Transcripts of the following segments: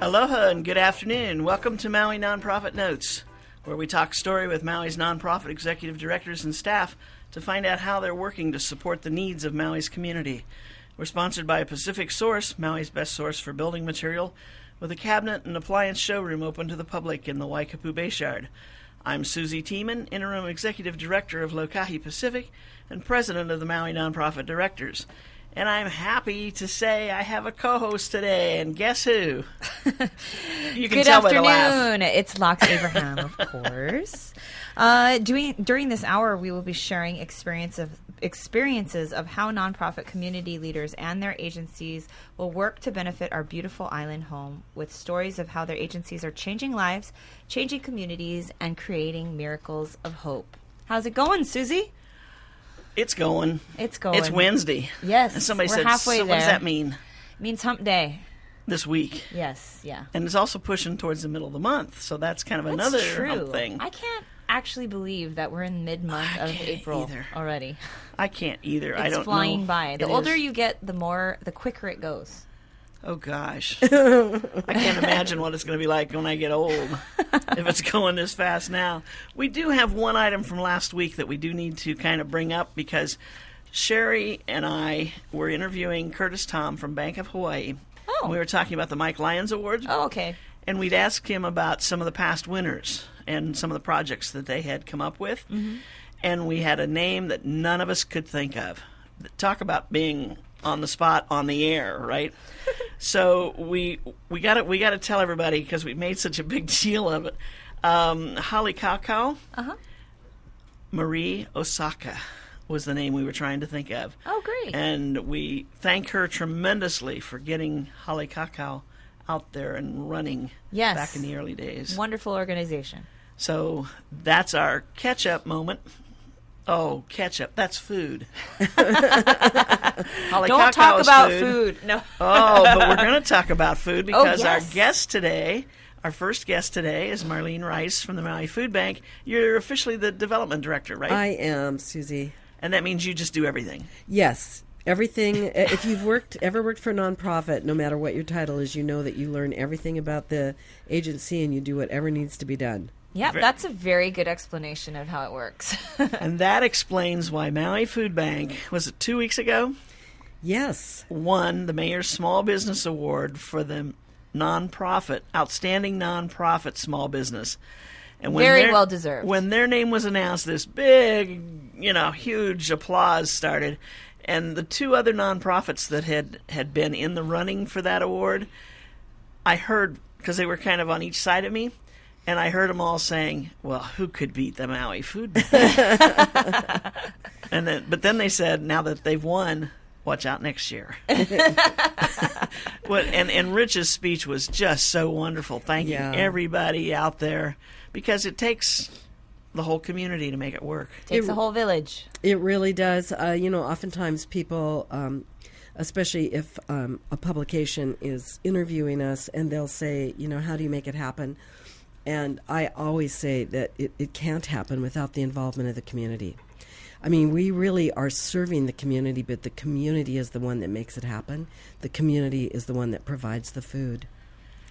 Aloha and good afternoon. Welcome to Maui Nonprofit Notes, where we talk story with Maui's nonprofit executive directors and staff to find out how they're working to support the needs of Maui's community. We're sponsored by Pacific Source, Maui's best source for building material, with a cabinet and appliance showroom open to the public in the Waikapu Bayshard. I'm Susie Tiemann, Interim Executive Director of Lokahi Pacific and President of the Maui Nonprofit Directors. And I'm happy to say I have a co-host today, and guess who? You can Good tell by the laugh. afternoon. It's Lox Abraham, of course. During this hour, we will be sharing experiences of how nonprofit community leaders and their agencies will work to benefit our beautiful island home, with stories of how their agencies are changing lives, changing communities, and creating miracles of hope. How's it going, Susie? It's going. It's going. It's Wednesday. Yes, And somebody we're said, halfway so what does there. that mean It means hump day. this week? Yes, yeah. And it's also pushing towards the middle of the month, so that's kind of That's another true. hump thing. I can't actually believe that we're in mid-month I of can't April either. already. I can't either. It's I don't flying know. by. The It older is. you get, the quicker it goes. Oh, gosh. I can't imagine what it's going to be like when I get old, if it's going this fast now. We do have one item from last week that we do need to kind of bring up, because Sherry and I were interviewing Curtis Tom from Bank of Hawaii. Oh. We were talking about the Mike Lyons Awards. Oh, okay. And we'd asked him about some of the past winners and some of the projects that they had come up with. Mm-hmm. And we had a name that none of us could think of. Talk about being on the spot, on the air, right? So we got to tell everybody, because we made such a big deal of it. Holly Kakao, Marie Osaka was the name we were trying to think of. Oh, great. And we thank her tremendously for getting Holly Kakao out there and running Yes. back in the early days. Wonderful organization. So that's our catch-up moment. Oh, ketchup. That's food. Holly Don't Kakao talk is about food. No. Oh, but we're going to talk about food, because yes. our first guest today is Marlene Rice from the Maui Food Bank. You're officially the development director, right? I am, Susie. And that means you just do everything. Yes, everything. If you've ever worked for a nonprofit, no matter what your title is, you know that you learn everything about the agency and you do whatever needs to be done. Yeah, that's a very good explanation of how it works. And that explains why Maui Food Bank, was it 2 weeks ago, Yes. won the Mayor's Small Business Award for the Outstanding Nonprofit Small Business. And Very well deserved. When their name was announced, this big, huge applause started. And the two other nonprofits that had been in the running for that award, I heard, because they were kind of on each side of me, and I heard them all saying, well, who could beat the Maui Food Bank? But then they said, now that they've won, watch out next year. And Rich's speech was just so wonderful, thanking everybody out there, because it takes the whole community to make it work. Takes a whole village. It really does. Oftentimes people, especially if a publication is interviewing us, and they'll say, how do you make it happen? And I always say that it can't happen without the involvement of the community. I mean, we really are serving the community, but the community is the one that makes it happen. The community is the one that provides the food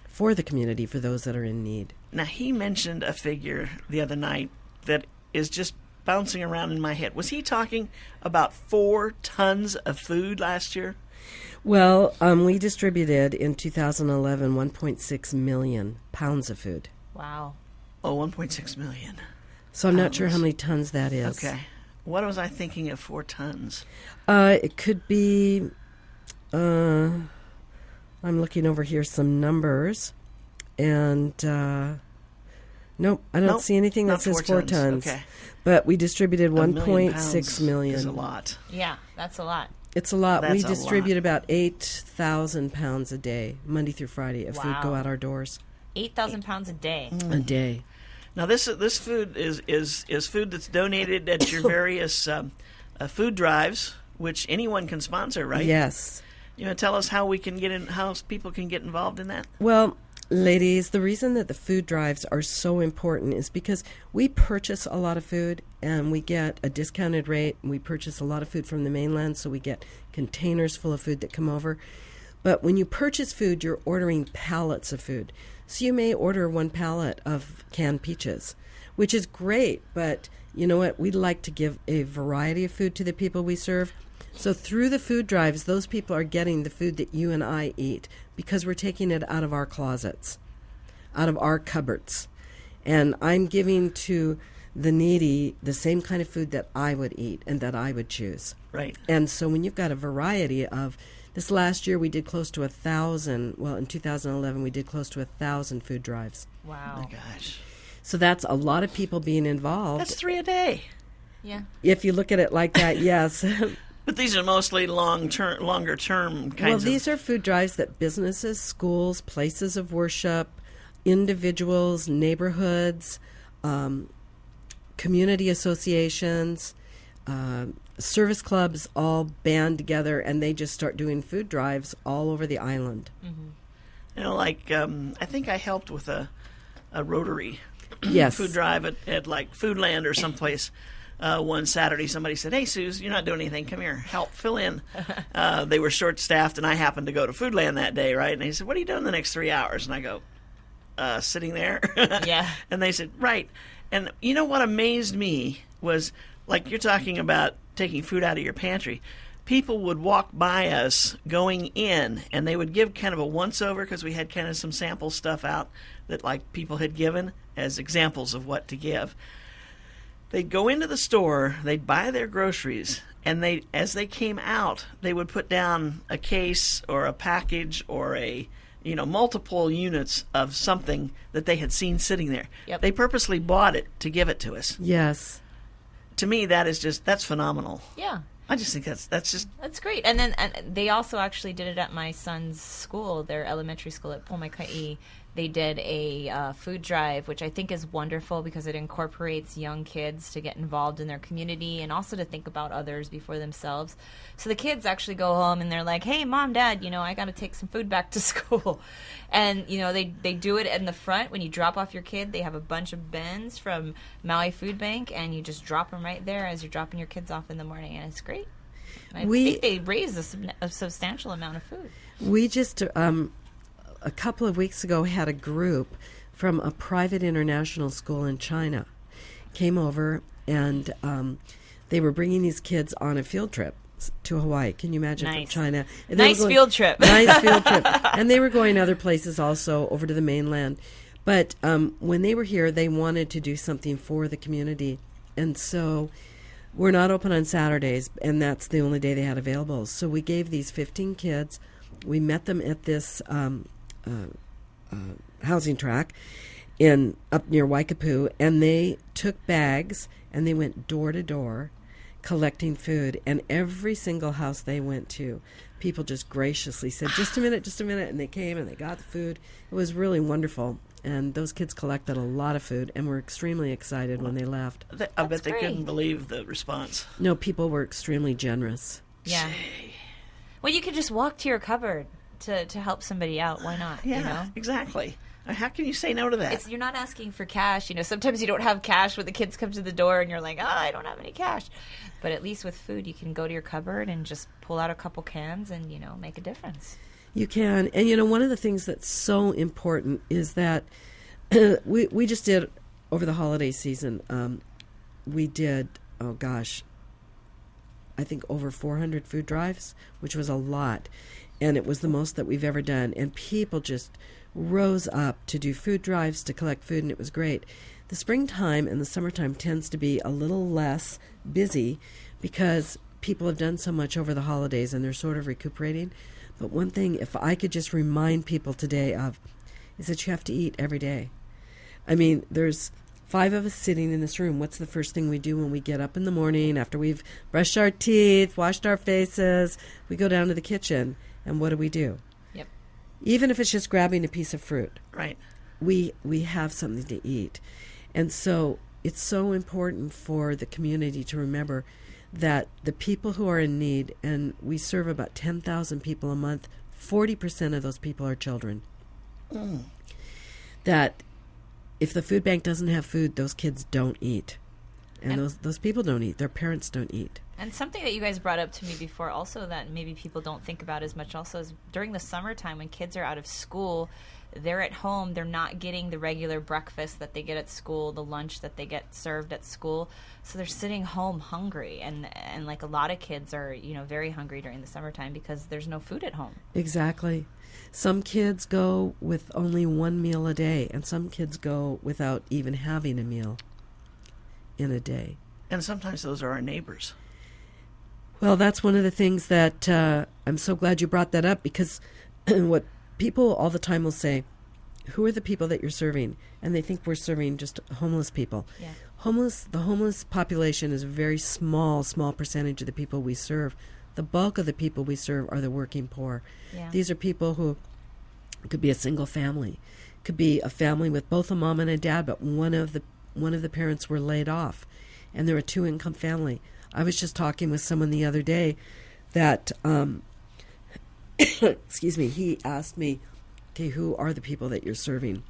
for the community, for those that are in need. Now, he mentioned a figure the other night that is just bouncing around in my head. Was he talking about 4 tons of food last year? Well, we distributed in 2011 1.6 million pounds of food. Wow. Oh, 1.6 million. So I'm not sure how many tons that is. Okay. What was I thinking of 4 tons? It could be, I'm looking over here some numbers, and nope, I don't see anything that says 4 tons. Okay. But we distributed 1.6 1.6 million. Is a lot. Yeah, that's a lot. It's a lot. That's we a distribute lot. about 8,000 pounds a day, Monday through Friday, of food go out our doors. 8,000 pounds a day. A day. Now, this food is food that's donated at your various food drives, which anyone can sponsor, right? Yes. You want to tell us how people can get involved in that? Well, ladies, the reason that the food drives are so important is because we purchase a lot of food and we get a discounted rate. We purchase a lot of food from the mainland, so we get containers full of food that come over. But when you purchase food, you're ordering pallets of food. So you may order 1 pallet of canned peaches, which is great, but you know what? We'd like to give a variety of food to the people we serve. So through the food drives, those people are getting the food that you and I eat because we're taking it out of our closets, out of our cupboards. And I'm giving to the needy the same kind of food that I would eat and that I would choose. Right. And so when you've got a variety of, this last year we did close to 1,000, well, in 2011 we did close to 1,000 food drives. Wow. Oh my gosh. So that's a lot of people being involved. That's 3 a day. Yeah. If you look at it like that, yes. But these are mostly longer term kinds Well, of... these are food drives that businesses, schools, places of worship, individuals, neighborhoods, community associations, service clubs all band together, and they just start doing food drives all over the island. You know, like, I think I helped with a Rotary Yes. food drive at like Foodland or someplace. One Saturday, somebody said, "Hey, Suze, you're not doing anything. Come here, help, fill in." They were short-staffed, and I happened to go to Foodland that day, right? And they said, "What are you doing the next 3 hours?" And I go, "Sitting there." Yeah. And they said, "Right." And you know what amazed me was, like you're talking about taking food out of your pantry. People would walk by us going in, and they would give kind of a once-over because we had kind of some sample stuff out that like people had given as examples of what to give. They'd go into the store, they'd buy their groceries, and they, as they came out, they would put down a case or a package or multiple units of something that they had seen sitting there. Yep. They purposely bought it to give it to us. Yes. To me, that's phenomenal. Yeah. I just think that's That's great. And they also actually did it at my son's school, their elementary school at Pomaikai. They did a food drive, which I think is wonderful because it incorporates young kids to get involved in their community and also to think about others before themselves. So the kids actually go home and they're like, "Hey, Mom, Dad, I got to take some food back to school." And, they do it in the front. When you drop off your kid, they have a bunch of bins from Maui Food Bank, and you just drop them right there as you're dropping your kids off in the morning, and it's great. I think they raise a substantial amount of food. We just, a couple of weeks ago, had a group from a private international school in China came over, and they were bringing these kids on a field trip to Hawaii. Can you imagine? Nice. From China? And they Nice were going- field trip. Nice field trip. And they were going other places also, over to the mainland. But when they were here, they wanted to do something for the community. And so we're not open on Saturdays, and that's the only day they had available. So we gave these 15 kids, we met them at this housing track up near Waikapu, and they took bags and they went door to door collecting food. And every single house they went to, people just graciously said, just a minute, and they came and they got the food. It was really wonderful. And those kids collected a lot of food and were extremely excited when they left. I bet they great. couldn't believe the response. No, people were extremely generous. Yeah. Well, you could just walk to your cupboard to help somebody out. Why not? Yeah, exactly. How can you say no to that? You're not asking for cash. Sometimes you don't have cash when the kids come to the door and you're like, I don't have any cash. But at least with food, you can go to your cupboard and just pull out a couple cans and, make a difference. You can. And, one of the things that's so important is that we just did, over the holiday season, we did, I think over 400 food drives, which was a lot. And it was the most that we've ever done. And people just rose up to do food drives, to collect food, and it was great. The springtime and the summertime tends to be a little less busy because people have done so much over the holidays and they're sort of recuperating. But one thing, if I could just remind people today of, is that you have to eat every day. I mean, there's 5 of us sitting in this room. What's the first thing we do when we get up in the morning after we've brushed our teeth, washed our faces? We go down to the kitchen, and what do? Yep. Even if it's just grabbing a piece of fruit. Right. We have something to eat. And so it's so important for the community to remember that the people who are in need, and we serve about 10,000 people a month, 40% of those people are children. That if the food bank doesn't have food, those kids don't eat. And those people don't eat. Their parents don't eat. And something that you guys brought up to me before also that maybe people don't think about as much also is during the summertime when kids are out of school, they're at home, they're not getting the regular breakfast that they get at school, the lunch that they get served at school. So they're sitting home hungry. And like a lot of kids are, very hungry during the summertime because there's no food at home. Exactly. Some kids go with only one meal a day, and some kids go without even having a meal in a day. And sometimes those are our neighbors. Well, that's one of the things that I'm so glad you brought that up, because what people all the time will say, who are the people that you're serving? And they think we're serving just homeless people. Yeah. The homeless population is a very small percentage of the people we serve. The bulk of the people we serve are the working poor. Yeah. These are people who could be a single family, could be a family with both a mom and a dad, but one of the parents were laid off, and they're a 2-income family. I was just talking with someone the other day that, excuse me, he asked me, okay, who are the people that you're serving?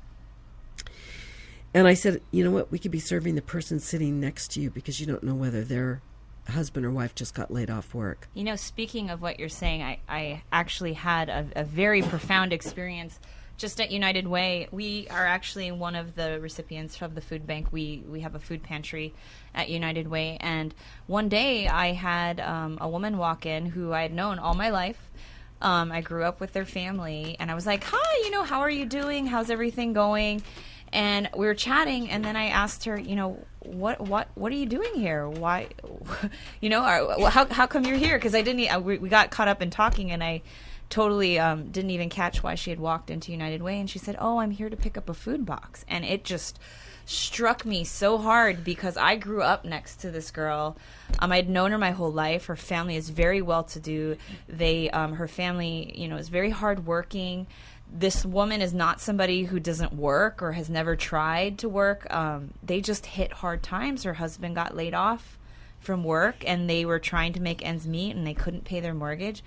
And I said, you know what, we could be serving the person sitting next to you because you don't know whether their husband or wife just got laid off work. Speaking of what you're saying, I actually had a very profound experience just at United Way. We are actually one of the recipients of the food bank. We have a food pantry at United Way. And one day I had a woman walk in who I had known all my life. I grew up with their family. And I was like, hi, how are you doing? How's everything going? And we were chatting, and then I asked her, what are you doing here? Why, how come you're here? Because we got caught up in talking, and I totally didn't even catch why she had walked into United Way. And she said, oh, I'm here to pick up a food box. And it just struck me so hard because I grew up next to this girl. I'd known her my whole life. Her family is very well-to-do. Her family, is very hardworking. This woman is not somebody who doesn't work or has never tried to work. They just hit hard times. Her husband got laid off from work, and they were trying to make ends meet, and they couldn't pay their mortgage.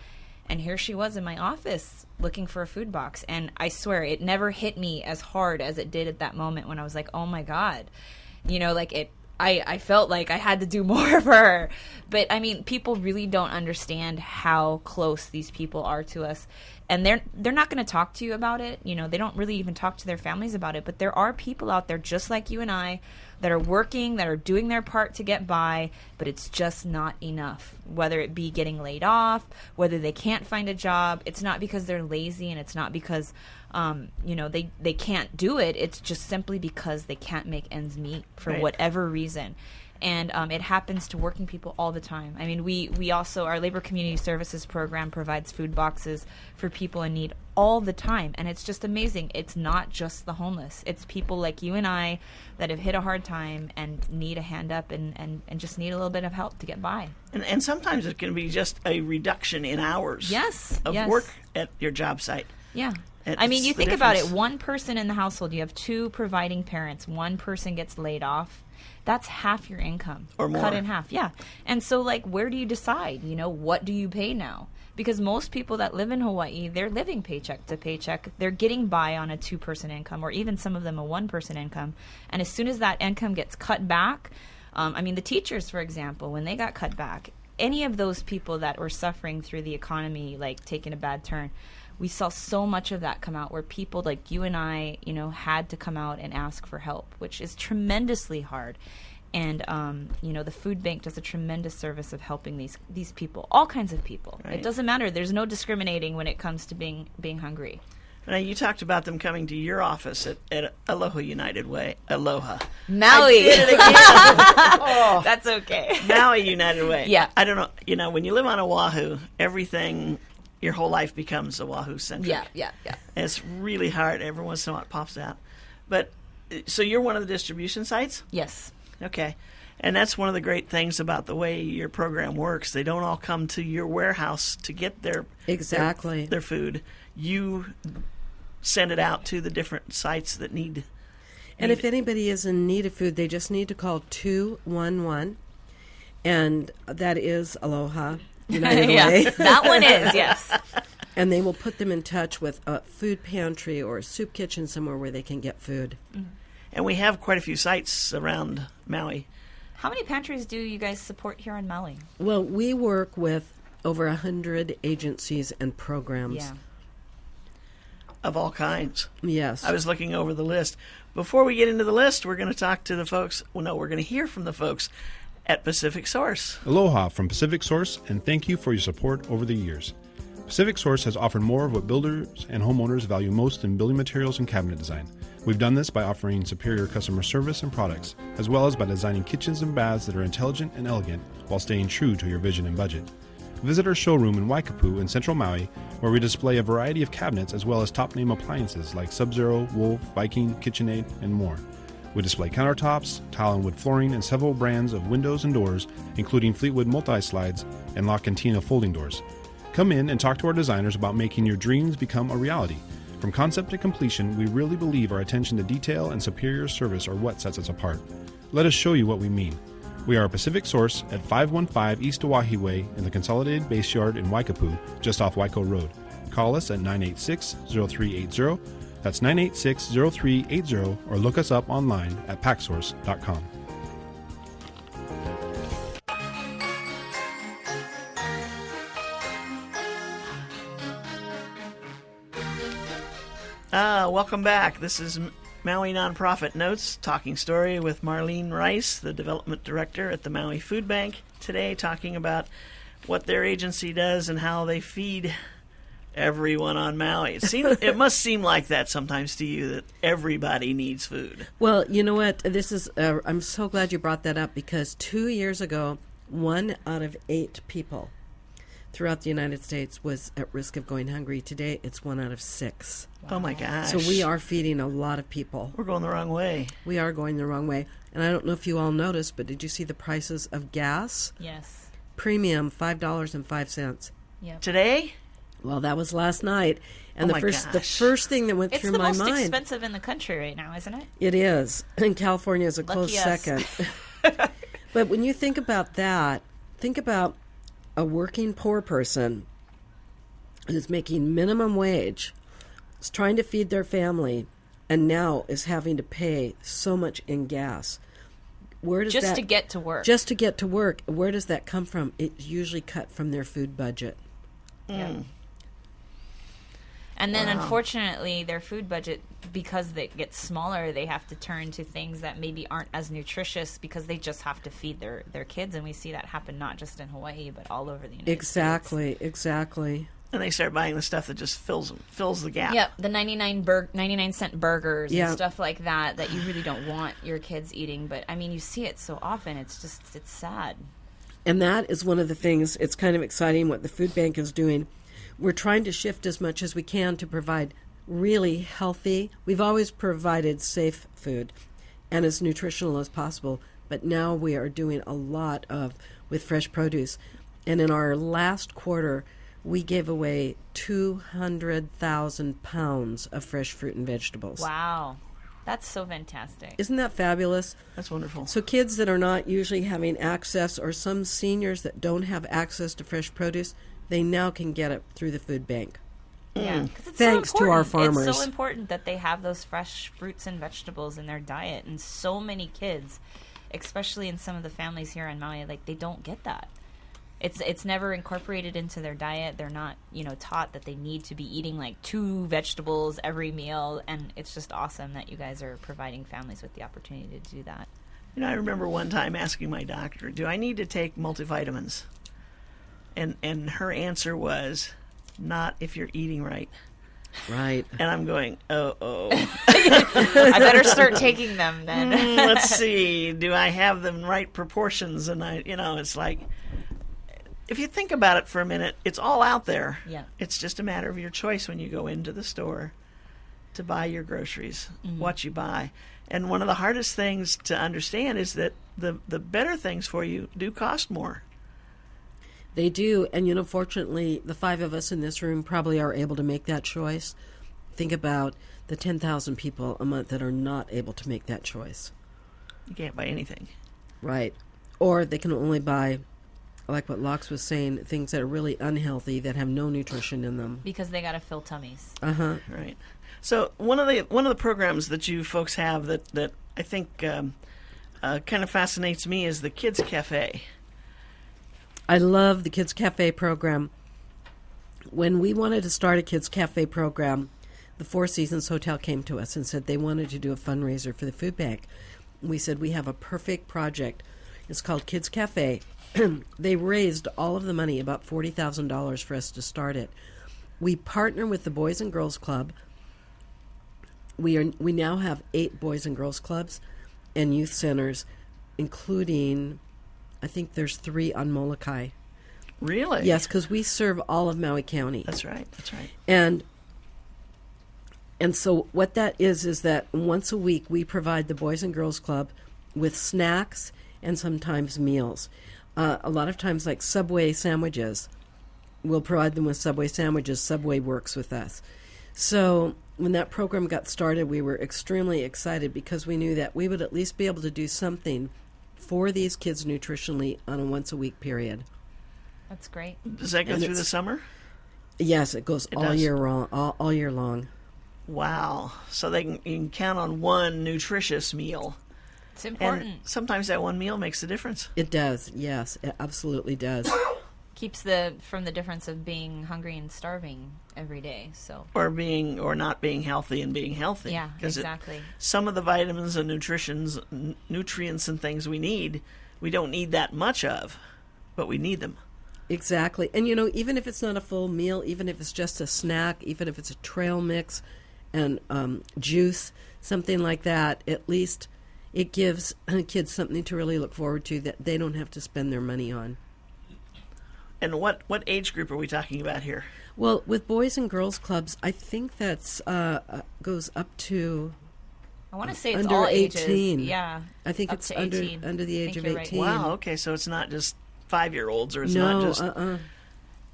And here she was in my office looking for a food box. And I swear, it never hit me as hard as it did at that moment when I was like, oh, my God. I felt like I had to do more for her. But, people really don't understand how close these people are to us. And they're not going to talk to you about it. They don't really even talk to their families about it. But there are people out there just like you and I that are working, that are doing their part to get by, but it's just not enough. Whether it be getting laid off, whether they can't find a job, it's not because they're lazy, and it's not because they can't do it. It's just simply because they can't make ends meet for whatever reason. And it happens to working people all the time. We also, our Labor Community Services program provides food boxes for people in need all the time. And it's just amazing. It's not just the homeless. It's people like you and I that have hit a hard time and need a hand up and just need a little bit of help to get by. And sometimes it can be just a reduction in hours of work at your job site. Yeah. It's you think about it. One person in the household, you have 2 providing parents. One person gets laid off. That's half your income. Or more. Cut in half, yeah. And so, where do you decide? What do you pay now? Because most people that live in Hawaii, they're living paycheck to paycheck. They're getting by on a 2-person income, or even some of them a 1-person income. And as soon as that income gets cut back, the teachers, for example, when they got cut back, any of those people that were suffering through the economy, taking a bad turn, we saw so much of that come out where people like you and I, had to come out and ask for help, which is tremendously hard. And, the food bank does a tremendous service of helping these people, all kinds of people. Right. It doesn't matter. There's no discriminating when it comes to being hungry. Now, you talked about them coming to your office at Aloha United Way. Aloha. Maui. I did it again. Oh. That's okay. Maui United Way. Yeah. I don't know. When you live on Oahu, everything, your whole life becomes Oahu-centric. Yeah. It's really hard. Every once in a while it pops out. But, so you're one of the distribution sites? Yes. Okay. And that's one of the great things about the way your program works. They don't all come to your warehouse to get their food. You send it out to the different sites that need And if anybody is in need of food, they just need to call 211, and that is Aloha United Way. That one is, yes. And they will put them in touch with a food pantry or a soup kitchen somewhere where they can get food. And we have quite a few sites around Maui. How many pantries do you guys support here on Maui? Well, we work with over 100 agencies and programs. Yeah. Of all kinds. Yes. I was looking over the list. Before we get into the list, we're going to talk to the folks. Well, no, we're going to hear from the folks at Pacific Source. Aloha from Pacific Source, and thank you for your support over the years. Pacific Source has offered more of what builders and homeowners value most in building materials and cabinet design. We've done this by offering superior customer service and products, as well as by designing kitchens and baths that are intelligent and elegant while staying true to your vision and budget. Visit our showroom in Waikapu in Central Maui, where we display a variety of cabinets as well as top-name appliances like Sub-Zero, Wolf, Viking, KitchenAid, and more. We display countertops, tile and wood flooring, and several brands of windows and doors, including Fleetwood multi-slides and La Cantina folding doors. Come in and talk to our designers about making your dreams become a reality. From concept to completion, we really believe our attention to detail and superior service are what sets us apart. Let us show you what we mean. We are a Pacific Source at 515 East Oahe Way in the Consolidated Base Yard in Waikapu, just off Waiko Road. Call us at 986-0380. That's 986-0380, or look us up online at packsource.com. Welcome back. This is Maui Nonprofit Notes, talking story with Marlene Rice, the Development Director at the Maui Food Bank. Today, talking about what their agency does and how they feed everyone on Maui. It must seem like that sometimes to you, that everybody needs food. Well, you know what? This is. I'm so glad you brought that up, because 2 years ago, 1 out of 8 people throughout the United States was at risk of going hungry. Today, it's 1 out of 6. Oh my gosh. So we are feeding a lot of people. We're going the wrong way. We are going the wrong way. And I don't know if you all noticed, but did you see the prices of gas? Yes. Premium, $5.05. Yep. Today? Well, that was last night. And Oh the my first thing that went It's through the my most mind. expensive in the country right now, isn't it? It is. And California is a Lucky close us. second. But when you think about that, think about a working poor person who's making minimum wage, is trying to feed their family, and now is having to pay so much in gas. Where does Just to get to work. Just to get to work. Where does that come from? It's usually cut from their food budget. Yeah. And then, Wow. unfortunately, their food budget, because it gets smaller, they have to turn to things that maybe aren't as nutritious because they just have to feed their kids. And we see that happen not just in Hawaii, but all over the United States. Exactly. And they start buying the stuff that just fills the gap. Yep, the 99-cent burgers Yeah. and stuff like that you really don't want your kids eating. But, I mean, you see it so often. It's sad. And that is one of the things, it's kind of exciting what the food bank is doing. We're trying to shift as much as we can to provide really healthy. We've always provided safe food and as nutritional as possible, but now we are doing a lot with fresh produce. And in our last quarter, we gave away 200,000 pounds of fresh fruit and vegetables. Wow. That's so fantastic. Isn't that fabulous? That's wonderful. So kids that are not usually having access, or some seniors that don't have access to fresh produce, they now can get it through the food bank. Yeah, 'cause it's Thanks so to our important. It's farmers. so important that they have those fresh fruits and vegetables in their diet. And so many kids, especially in some of the families here on Maui, like, they don't get that. It's never incorporated into their diet. They're not, taught that they need to be eating like 2 vegetables every meal. And it's just awesome that you guys are providing families with the opportunity to do that. I remember one time asking my doctor, do I need to take multivitamins? And her answer was, not if you're eating right. Right. And I'm going, oh. I better start taking them then. Let's see, do I have them in right proportions? And it's like, if you think about it for a minute, it's all out there. Yeah. It's just a matter of your choice when you go into the store to buy your groceries, what you buy. And one of the hardest things to understand is that the better things for you do cost more. They do. And, fortunately, the 5 of us in this room probably are able to make that choice. Think about the 10,000 people a month that are not able to make that choice. You can't buy anything. Right. Or they can only buy, like what Lox was saying, things that are really unhealthy, that have no nutrition in them. Because they got to fill tummies. Uh-huh. Right. So one of the programs that you folks have that I think kind of fascinates me is the Kids Cafe. I love the Kids Cafe program. When we wanted to start a Kids Cafe program, the Four Seasons Hotel came to us and said they wanted to do a fundraiser for the food bank. We said, we have a perfect project. It's called Kids Cafe. They raised all of the money, about $40,000 for us to start it. We partner with the Boys and Girls Club. We now have 8 Boys and Girls Clubs and youth centers, including, I think there's 3 on Molokai. Really? Yes, because we serve all of Maui County. That's right. That's right. And so what that is that once a week we provide the Boys and Girls Club with snacks and sometimes meals. A lot of times, like Subway sandwiches, we'll provide them with Subway sandwiches. Subway works with us. So when that program got started, we were extremely excited because we knew that we would at least be able to do something for these kids nutritionally on a once-a-week period. That's great. Does that go And through the summer? Yes, it goes all does. year long. All year long. Wow. So you can count on one nutritious meal. It's important. And sometimes that one meal makes a difference. It does. Yes, it absolutely does. Keeps from the difference of being hungry and starving every day. So Or not being healthy and being healthy. yeah, 'Cause exactly. some of the vitamins and nutrients and things we need, we don't need that much of, but we need them. Exactly. And, even if it's not a full meal, even if it's just a snack, even if it's a trail mix and juice, something like that, at least it gives kids something to really look forward to that they don't have to spend their money on. And what age group are we talking about here? Well, with Boys and Girls Clubs, I think that's goes up to, I want to say it's under all 18. ages. Yeah. I think Up it's to under 18. the I age think of you're right. 18. Wow, okay, so it's not just 5-year-olds, or it's No, not just...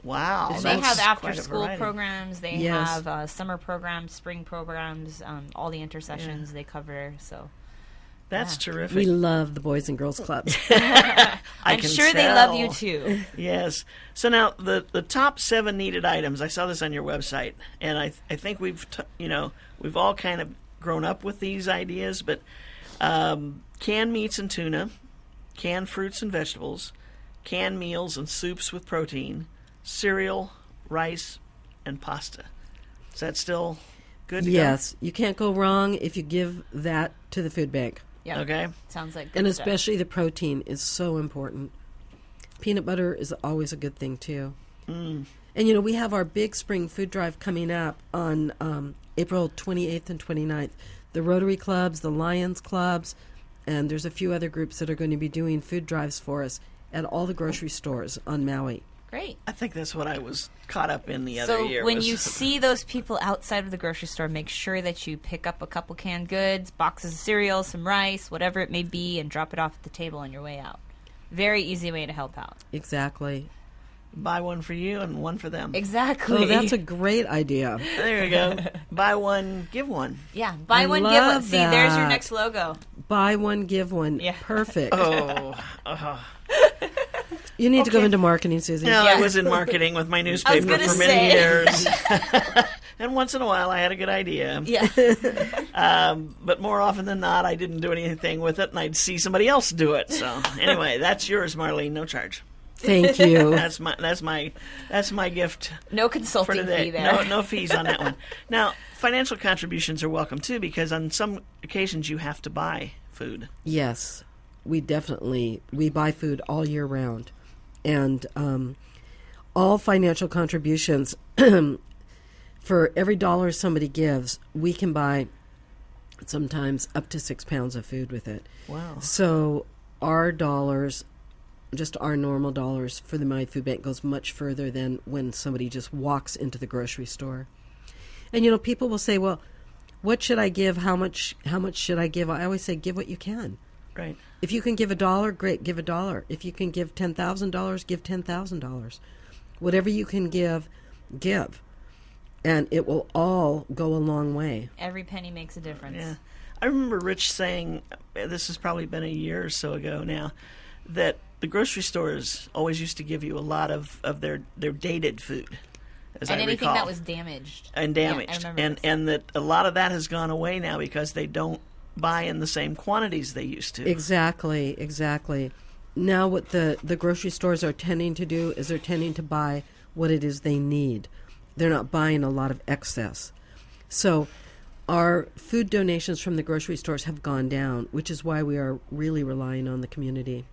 Wow. They that's have quite a after-school variety. programs. They Yes. have summer programs, spring programs, all the intersections they cover. So That's terrific. We love the Boys and Girls Clubs. I'm can sure they love tell. you too. Yes. So now the top 7 needed items. I saw this on your website, and I think we've all kind of grown up with these ideas. But canned meats and tuna, canned fruits and vegetables, canned meals and soups with protein, cereal, rice, and pasta. Is that still good to Yes, you can't go wrong if you give that to the food bank. Yeah. Okay. Sounds like good And stuff. especially the protein is so important. Peanut butter is always a good thing, too. And, we have our big spring food drive coming up on April 28th and 29th. The Rotary Clubs, the Lions Clubs, and there's a few other groups that are going to be doing food drives for us at all the grocery stores on Maui. Great. I think that's what I was caught up in the other So year. when was- you see those people outside of the grocery store, make sure that you pick up a couple canned goods, boxes of cereal, some rice, whatever it may be, and drop it off at the table on your way out. Very easy way to help out. Exactly. buy one for you and one for them. Exactly. Oh, that's a great idea. There you go. Buy one, give one. yeah. Buy I one, give one. love See, there's your that. next logo. Buy one, give one. Yeah. Perfect. Oh, You need to go Okay. into marketing, Susie. no, Yeah. I was in marketing with my newspaper gonna for many say. years. And once in a while, I had a good idea. Yeah. But more often than not, I didn't do anything with it, and I'd see somebody else do it. So anyway, that's yours, Marlene. No charge. Thank you. That's my gift No for consulting today. fee there. No fees on that one. Now, financial contributions are welcome too, because on some occasions you have to buy food. Yes, we buy food all year round. And all financial contributions, for every dollar somebody gives, we can buy sometimes up to 6 pounds of food with it. Wow. So our dollars, just our normal dollars for the My Food Bank goes much further than when somebody just walks into the grocery store. And people will say, well, what should I give? How much should I give? I always say, give what you can. Right. If you can give $1, great, give $1. If you can give $10,000, give $10,000. Whatever you can give. And it will all go a long way. Every penny makes a difference. Yeah. I remember Rich saying, this has probably been a year or so ago now, that the grocery stores always used to give you a lot of their dated food, as And I anything recall. that was damaged. and Yeah, I damaged, remember and this. and that a lot of that has gone away now because they don't buy in the same quantities they used to. Exactly. Now what the grocery stores are tending to do is they're tending to buy what it is they need. They're not buying a lot of excess. So our food donations from the grocery stores have gone down, which is why we are really relying on the community.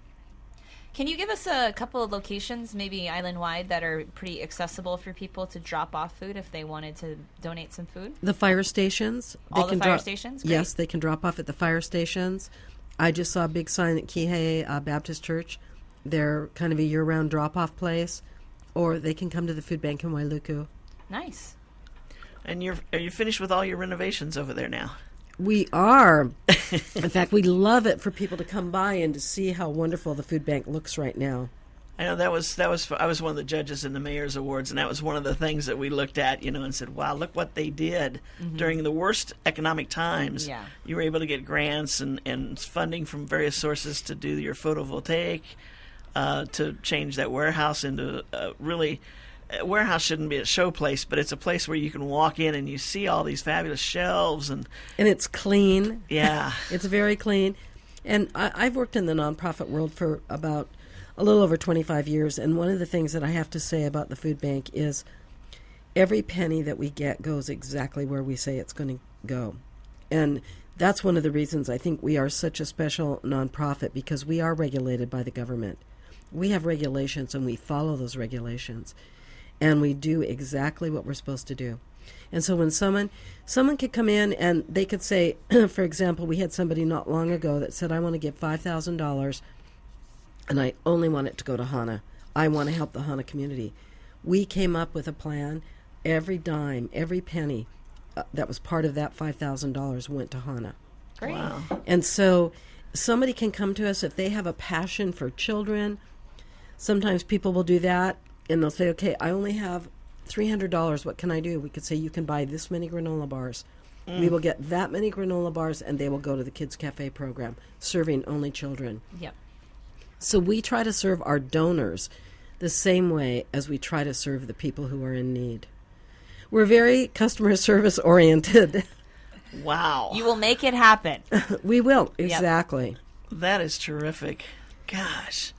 Can you give us a couple of locations, maybe island-wide, that are pretty accessible for people to drop off food if they wanted to donate some food? The fire stations. All the fire stations? Great. Yes, they can drop off at the fire stations. I just saw a big sign at Kihei Baptist Church. They're kind of a year-round drop-off place. Or they can come to the food bank in Wailuku. Nice. And are you finished with all your renovations over there now? We are. In fact, we love it for people to come by and to see how wonderful the food bank looks right now. I know I was one of the judges in the Mayor's Awards, and that was one of the things that we looked at, and said, wow, look what they did during the worst economic times. Yeah. You were able to get grants and funding from various sources to do your photovoltaic, to change that warehouse into a warehouse shouldn't be a show place, but it's a place where you can walk in and you see all these fabulous shelves. And it's clean. Yeah. It's very clean. And I've worked in the nonprofit world for about a little over 25 years, and one of the things that I have to say about the food bank is every penny that we get goes exactly where we say it's going to go. And that's one of the reasons I think we are such a special nonprofit, because we are regulated by the government. We have regulations, and we follow those regulations. And we do exactly what we're supposed to do. And so when someone could come in and they could say, for example, we had somebody not long ago that said, I want to give $5,000 and I only want it to go to Hana. I want to help the Hana community. We came up with a plan. Every dime, every penny that was part of that $5,000 went to Hana. Great. Wow. And so somebody can come to us if they have a passion for children. Sometimes people will do that. And they'll say, okay, I only have $300. What can I do? We could say, you can buy this many granola bars. We will get that many granola bars, and they will go to the Kids Cafe program, serving only children. Yep. So we try to serve our donors the same way as we try to serve the people who are in need. We're very customer service oriented. Wow. You will make it happen. We will, exactly. That is terrific. Gosh.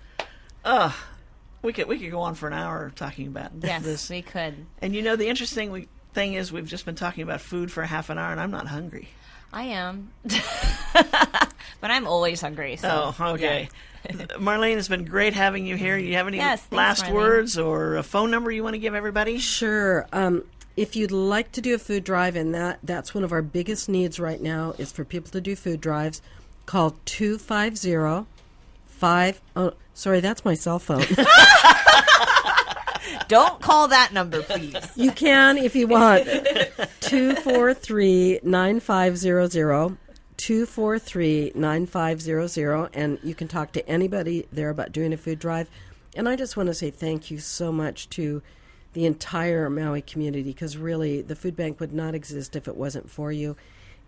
We could go on for an hour talking about Yes, this. we could. And the interesting thing is we've just been talking about food for half an hour, and I'm not hungry. I am. But I'm always hungry. So, Oh, okay. yeah. Marlene, it's been great having you here. Do you have any Yes, thanks, last Marlene. words or a phone number you want to give everybody? Sure. If you'd like to do a food drive, and that's one of our biggest needs right now is for people to do food drives, call 250-5... Oh, sorry, that's my cell phone. Don't call that number, please. You can if you want. 243-9500. 243-9500, and you can talk to anybody there about doing a food drive. And I just want to say thank you so much to the entire Maui community, because really the food bank would not exist if it wasn't for you,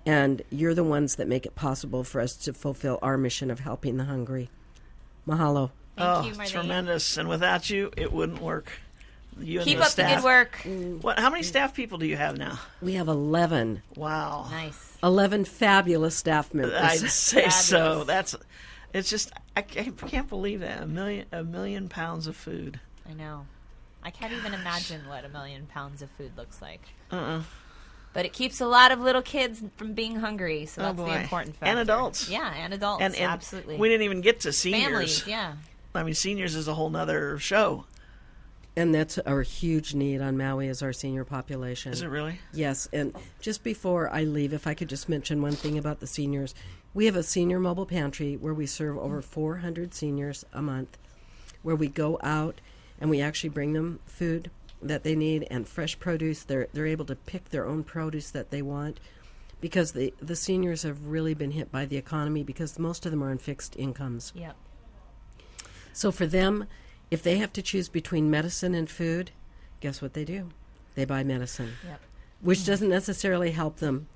and you're the ones that make it possible for us to fulfill our mission of helping the hungry. Mahalo. Thank you, It's Marlene. tremendous. And without you, it wouldn't work. You and Keep the up staff. the good work. How many staff people do you have now? We have 11 Wow. Nice. fabulous staff members. I'd say so. Fabulous. It's just, I can't believe that. A million pounds of food. I know. I can't even imagine what 1 million pounds of food looks like. But it keeps a lot of little kids from being hungry, so that's the important factor. And adults. Yeah, and adults, And absolutely. We didn't even get to seniors. Families, yeah. I mean, seniors is a whole nother show. And that's our huge need on Maui is our senior population. Is it really? Yes, and just before I leave, if I could just mention one thing about the seniors. We have a senior mobile pantry where we serve over 400 seniors a month, where we go out and we actually bring them food that they need and fresh produce. They're able to pick their own produce that they want, because the seniors have really been hit by the economy, because most of them are on fixed incomes. Yep. So for them, if they have to choose between medicine and food, guess what they do? They buy medicine, Yep. which doesn't necessarily help them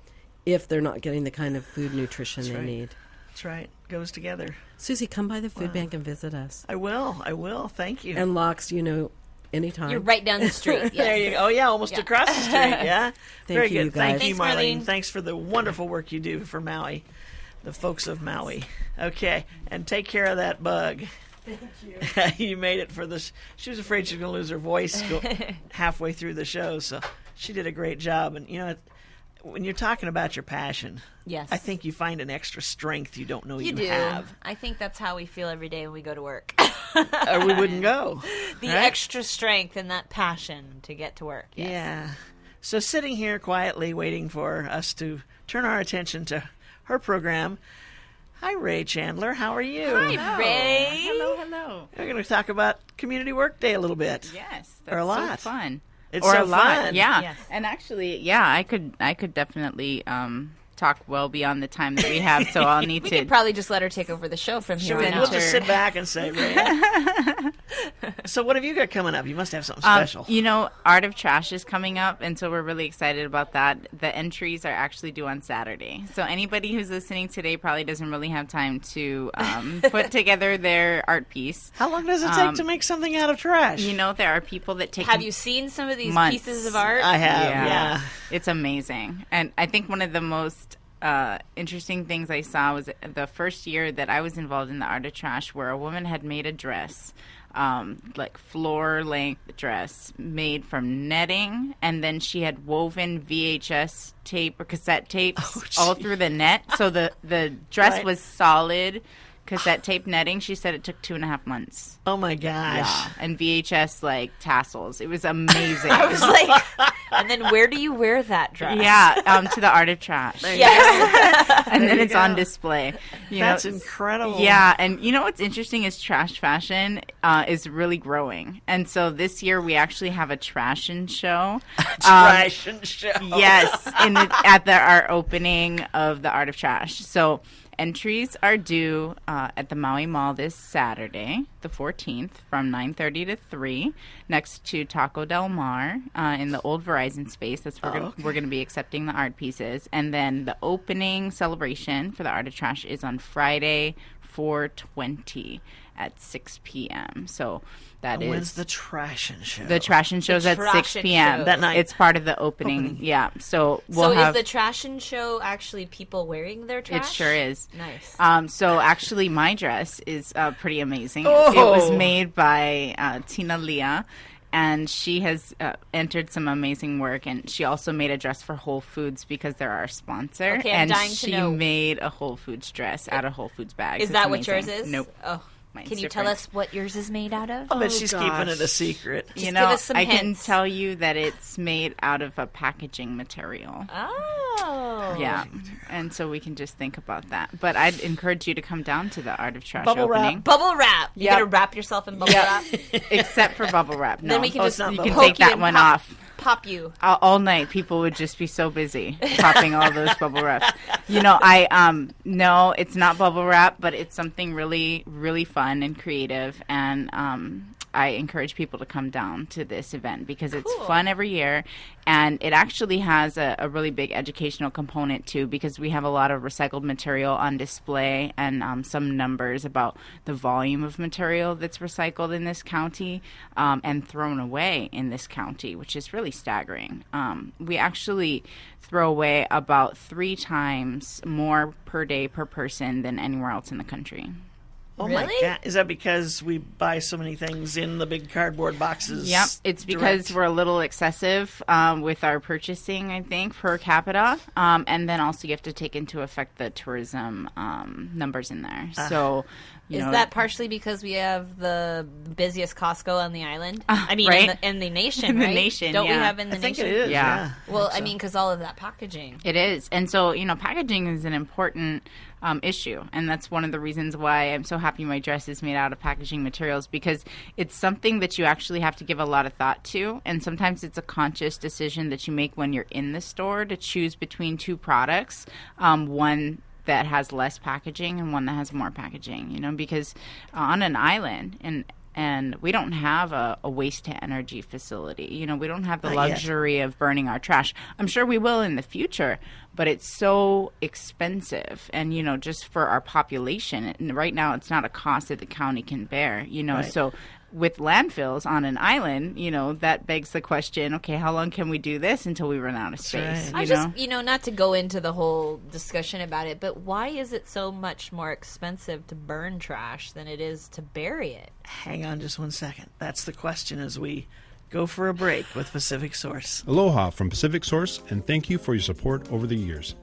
if they're not getting the kind of food nutrition they right. need. That's right. Goes together. Susie, come by the food bank and visit us. I will. Thank you. And Locks, anytime. You're right down the street. Yes. There you go. Oh, yeah, almost Yeah. across the street. Yeah. Thank Very you, good. guys. Thank you, Thanks, Marlene. Marlene. Thanks for the wonderful work you do for Maui. the folks of Maui. Okay, and take care of that bug. Thank you. You made it for this. She was afraid she was going to lose her voice halfway through the show, so she did a great job. And, when you're talking about your passion, Yes. I think you find an extra strength you don't know you do. have. I think that's how we feel every day when we go to work. Or we wouldn't go. The right? extra strength and that passion to get to work. Yes. Yeah. So sitting here quietly waiting for us to turn our attention to her program. Hi, Ray Chandler. How are you? Hi, Ray. Hello. We're going to talk about Community Work Day a little bit. Yes, Or a that's lot. so fun. It's or so a lot, fun. yeah. Yes. And actually, yeah, I could definitely talk well beyond the time that we have, so I'll need We to. could probably just let her take over the show from here on We'll out. just sit back and say, Ray. So what have you got coming up? You must have something special. Art of Trash is coming up, and so we're really excited about that. The entries are actually due on Saturday. So anybody who's listening today probably doesn't really have time to put together their art piece. How long does it take to make something out of trash? There are people that take Have you seen some of these months. pieces of art? I have, yeah. It's amazing. And I think one of the most interesting things I saw was the first year that I was involved in the Art of Trash, where a woman had made a dress, like floor-length dress made from netting, and then she had woven VHS tape or cassette tapes all through the net. So the dress Right. was solid cassette tape netting. She said it took 2.5 months. Oh, my gosh. Yeah, and VHS like tassels. It was amazing. I was like, and then where do you wear that dress? Yeah, to the Art of Trash. Yes. And then you it's on go. display. That's incredible. Yeah, and what's interesting is trash fashion is really growing. And so this year we actually have a trashin' show. Trash and show. Yes, at our opening of the Art of Trash. So entries are due at the Maui Mall this Saturday, the 14th, from 9:30 to 3, next to Taco Del Mar in the old Verizon space. That's where we're going to be accepting the art pieces. And then the opening celebration for the Art of Trash is on Friday, 4/20 at 6 p.m. So that is When's the trash and show? the trash and shows at 6 Trashin' p.m. show. That night. It's part of the opening. Yeah. So we'll So have. is the Trashin' show actually people wearing their trash? It sure is. Nice. So actually, my dress is pretty amazing. Oh. It was made by Tina Leah, and she has entered some amazing work. And she also made a dress for Whole Foods because they're our sponsor. Okay, I'm and dying to she know. made a Whole Foods dress out of Whole Foods bags. Is It's that what yours amazing. is? Nope. Oh. Mine's Can you different. tell us what yours is made out of? I bet she's keeping gosh. it a secret. You Just know, give us some I can hints. tell you that it's made out of a packaging material. Oh. Yeah, and so we can just think about that. But I'd encourage you to come down to the Art of Trash Bubble wrap. opening. Bubble wrap. You Yep. gotta wrap yourself in bubble wrap. Except for bubble wrap. No. Then we can Oh, just it's not you bubble can poke take you that and one pop- off. Pop you. All night, people would just be so busy popping all those bubble wraps. No, it's not bubble wrap, but it's something really, really fun and creative. And I encourage people to come down to this event because it's Cool. fun every year, and it actually has a really big educational component too, because we have a lot of recycled material on display and some numbers about the volume of material that's recycled in this county and thrown away in this county, which is really staggering. We actually throw away about 3 times more per day per person than anywhere else in the country. Oh my Really? God! Is that because we buy so many things in the big cardboard boxes? Yep, it's because direct? we're a little excessive with our purchasing, I think, per capita. And then also you have to take into effect the tourism numbers in there. So, Is that partially because we have the busiest Costco on the island? I mean, right. in the nation, In the right? nation, Don't we yeah. have in the I think nation? it is. Yeah. Well, think I so. mean, because all of that packaging. It is. And so, packaging is an important issue. And that's one of the reasons why I'm so happy my dress is made out of packaging materials, because it's something that you actually have to give a lot of thought to. And sometimes it's a conscious decision that you make when you're in the store to choose between 2 products, one that has less packaging and one that has more packaging, because on an island and we don't have a waste-to-energy facility. We don't have the Not yet. luxury of burning our trash. I'm sure we will in the future, but it's so expensive. And, just for our population, and right now it's not a cost that the county can bear, Right. So with landfills on an island, that begs the question, okay, how long can we do this until we run out of space? right. I just, not to go into the whole discussion about it, but why is it so much more expensive to burn trash than it is to bury it? Hang on just one second. That's the question as we go for a break with Pacific Source. Aloha from Pacific Source, and thank you for your support over the years.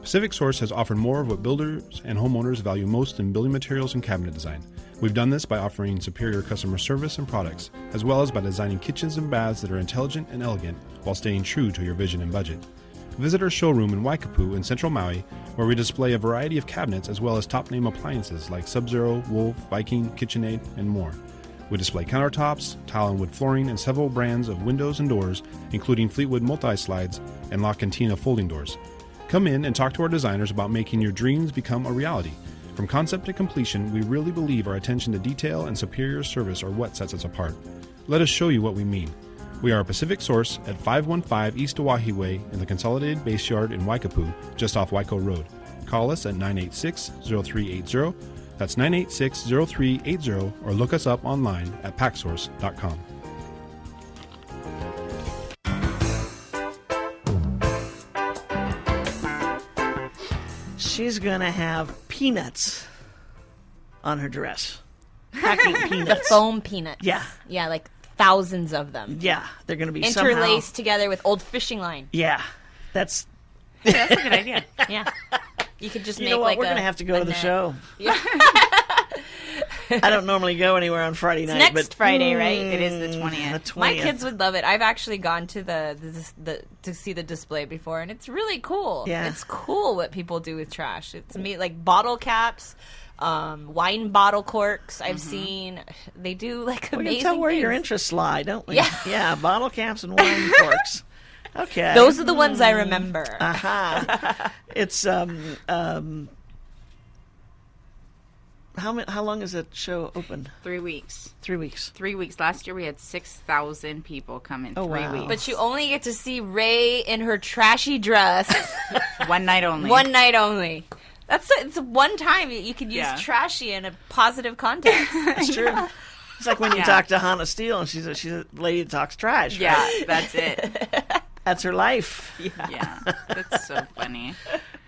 Pacific Source has offered more of what builders and homeowners value most in building materials and cabinet design. We've done this by offering superior customer service and products, as well as by designing kitchens and baths that are intelligent and elegant while staying true to your vision and budget. Visit our showroom in Waikapu in Central Maui, where we display a variety of cabinets as well as top-name appliances like Sub-Zero, Wolf, Viking, KitchenAid, and more. We display countertops, tile and wood flooring, and several brands of windows and doors, including Fleetwood multi-slides and La Cantina folding doors. Come in and talk to our designers about making your dreams become a reality. From concept to completion, we really believe our attention to detail and superior service are what sets us apart. Let us show you what we mean. We are a Pacific Source at 515 East Oahe Way in the Consolidated Base Yard in Waikapu, just off Waiko Road. Call us at 986-0380. That's 986-0380, or look us up online at packsource.com. She's going to have peanuts on her dress. Packing The peanuts. foam peanuts. Yeah. Yeah, like thousands of them. Yeah, they're going to be Interlaced somehow... together with old fishing line. Yeah, that's... That's a good idea. Yeah. You could just You make know what? like We're going to have to go to the net. show. Yeah. I don't normally go anywhere on Friday night. Next but Friday, right? It is the 20th. The 20th. My kids would love it. I've actually gone to the to see the display before, and it's really cool. Yeah. It's cool what people do with trash. It's like bottle caps, wine bottle corks. I've seen they do like We amazing can tell where your things. interests lie, don't we? Yeah. Yeah, bottle caps and wine corks. Okay. Those are the ones I remember. Aha. It's how long is that show open? 3 weeks. 3 weeks. 3 weeks. Last year we had 6,000 people come in 3 wow. weeks. But you only get to see Ray in her trashy dress One night only. one night only. It's one time you could use Yeah. trashy in a positive context. That's true. It's like when you Yeah. talk to Hannah Steele and she's a lady that talks trash. Right? Yeah, that's it. That's her life. Yeah, that's so funny.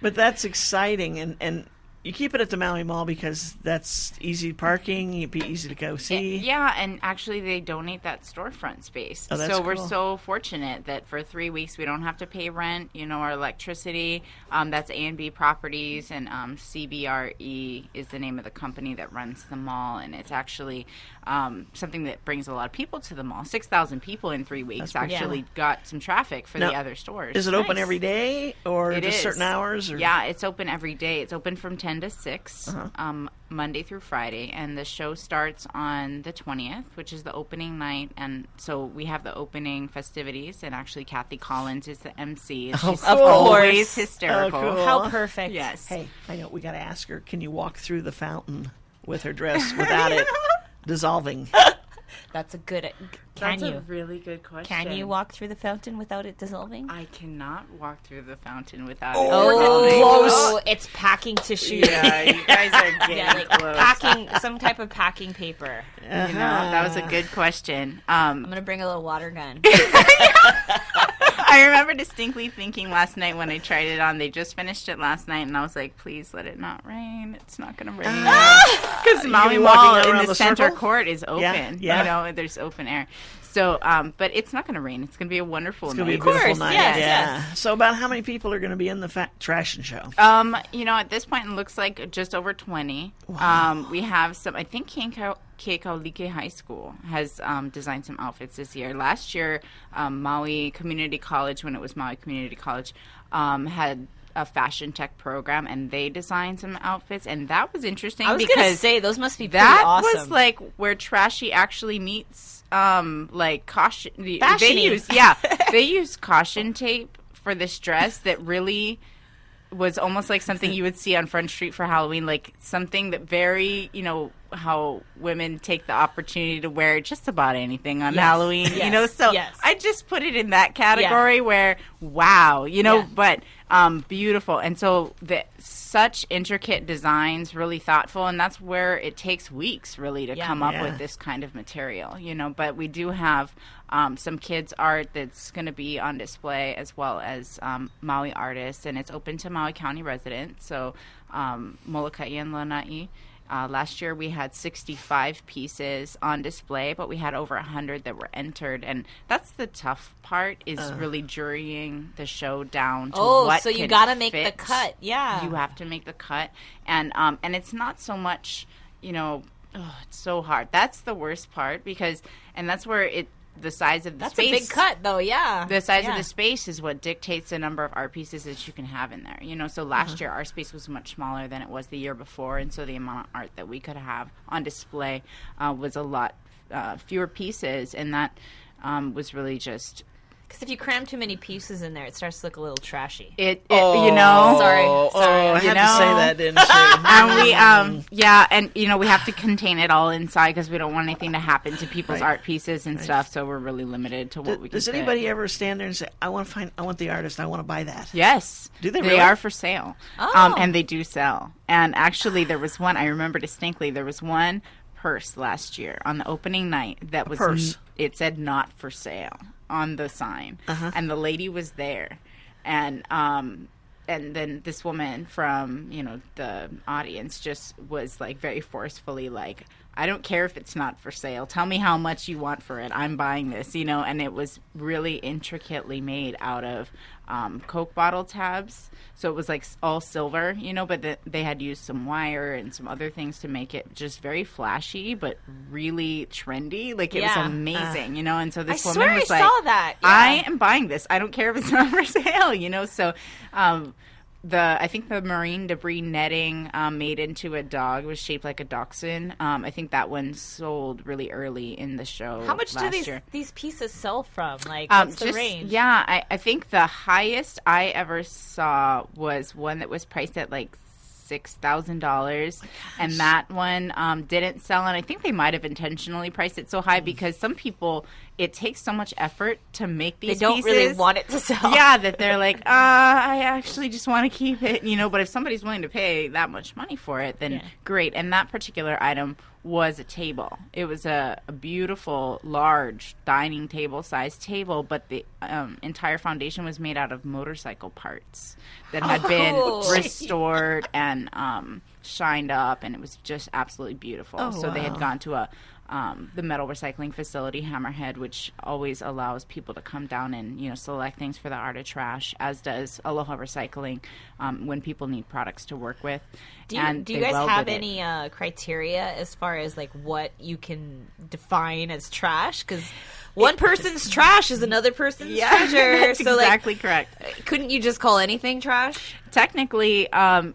But that's exciting, and you keep it at the Maui Mall because that's easy parking. It'd be easy to go see. Yeah, and actually they donate that storefront space. Oh, that's so we're cool. so fortunate that for 3 weeks we don't have to pay rent, our electricity. That's A&B Properties, and CBRE is the name of the company that runs the mall, and it's actually something that brings a lot of people to the mall. 6,000 people in 3 weeks pretty actually got some traffic for Now, the other stores. Is it open Nice. every day or It just is. certain hours? Or? Yeah, it's open every day. It's open from 10 to 6, Uh-huh. Monday through Friday. And the show starts on the 20th, which is the opening night. And so we have the opening festivities. And actually, Kathy Collins is the MC. And Oh, she's cool. always Of course. hysterical. Oh, cool. How perfect. Yes. Hey, I know we got to ask her. Can you walk through the fountain with her dress without it dissolving? That's a good. That's Can you? a really good question. Can you walk through the fountain without it dissolving? I cannot walk through the fountain without Oh, it's packing tissue. Yeah, you guys are getting Yeah, like close. packing some type of packing paper. That was a good question. I'm gonna bring a little water gun. I remember distinctly thinking last night when I tried it on, they just finished it last night, and I was like, please let it not rain. It's not going to rain. Because Maui be walking Mall around in the the center circle? court is open. Yeah. There's open air. So, but it's not going to rain. It's going to be a wonderful It's night. going to be a beautiful course, night. yes, yeah. yes. So about how many people are going to be in the trashing show? At this point, it looks like just over 20. We have some, I think Keikaulike High School has designed some outfits this year. Last year, Maui Community College, when it was Maui Community College, had a fashion tech program, and they designed some outfits, and that was interesting. I was because gonna say those must be pretty that awesome. was like where trashy actually meets like caution. Fashiony. They use caution tape for this dress that really was almost like something you would see on Front Street for Halloween, like something that very how women take the opportunity to wear just about anything on Halloween, you know, so I just put it in that category where, wow, you know, but beautiful. And so such intricate designs, really thoughtful, and that's where it takes weeks really to come up with this kind of material, you know, but we do have some kids art that's going to be on display, as well as Maui artists, and it's open to Maui County residents, so Molokai and Lanai. Last year we had 65 pieces on display, but we had over 100 that were entered, and that's the tough part, is really jurying the show down to what so you can gotta make fit. the cut. Yeah, you have to make the cut, and it's not so much, you know, it's so hard. That's the worst part, because, and that's where the size of the space. That's a big cut, though, yeah. The size of the space is what dictates the number of art pieces that you can have in there. You know, so last year our space was much smaller than it was the year before, and so the amount of art that we could have on display was a lot fewer pieces, and that was really just... Because if you cram too many pieces in there, it starts to look a little trashy. You know, sorry, I had to say that, didn't you? And we, and you know, we have to contain it all inside because we don't want anything to happen to people's art pieces and stuff. So we're really limited to what we can. Does anybody ever stand there and say, "I want the artist. I want to buy that"? Yes. Do they? They really? are for sale. And they do sell. And actually, there was one I remember distinctly. There was one purse last year on the opening night that was purse. It said "not for sale" on the sign, and the lady was there, and then this woman from, you know, the audience just was like very forcefully like, I don't care if it's not for sale, tell me how much you want for it, I'm buying this, you know. And it was really intricately made out of Coke bottle tabs, so it was like all silver, you know, but they had used some wire and some other things to make it just very flashy but really trendy. Like, it was amazing, you know. And so this woman was like, saw that. I am buying this, I don't care if it's not for sale, you know. So I think the marine debris netting made into a dog was shaped like a dachshund. I think that one sold really early in the show. How much do these pieces sell from? Like, what's the range? Yeah, I think the highest I ever saw was one that was priced at like $6,000, and that one didn't sell. And I think they might have intentionally priced it so high because some people, it takes so much effort to make these pieces. They don't really want it to sell. Yeah, that they're like, I actually just want to keep it, you know. But if somebody's willing to pay that much money for it, then great. And that particular item was a table. It was a beautiful, large dining table sized table, but the entire foundation was made out of motorcycle parts that had been restored and shined up, and it was just absolutely beautiful. So they had gone to the metal recycling facility, Hammerhead, which always allows people to come down and, you know, select things for the art of trash, as does Aloha Recycling when people need products to work with. Do you guys have any criteria as far as like what you can define as trash? Because one person's trash is another person's treasure. That's so exactly like, correct. Couldn't you just call anything trash? Technically,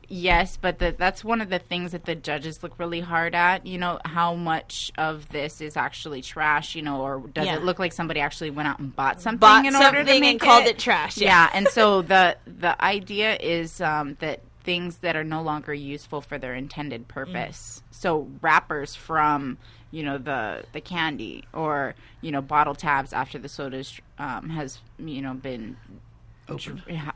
yes, but that's one of the things that the judges look really hard at. You know, how much of this is actually trash, you know, or does it look like somebody actually went out and bought something in order to make and called it trash? Yeah, and so the idea is that things that are no longer useful for their intended purpose. So wrappers from, you know, the candy, or, you know, bottle tabs after the sodas has, you know, been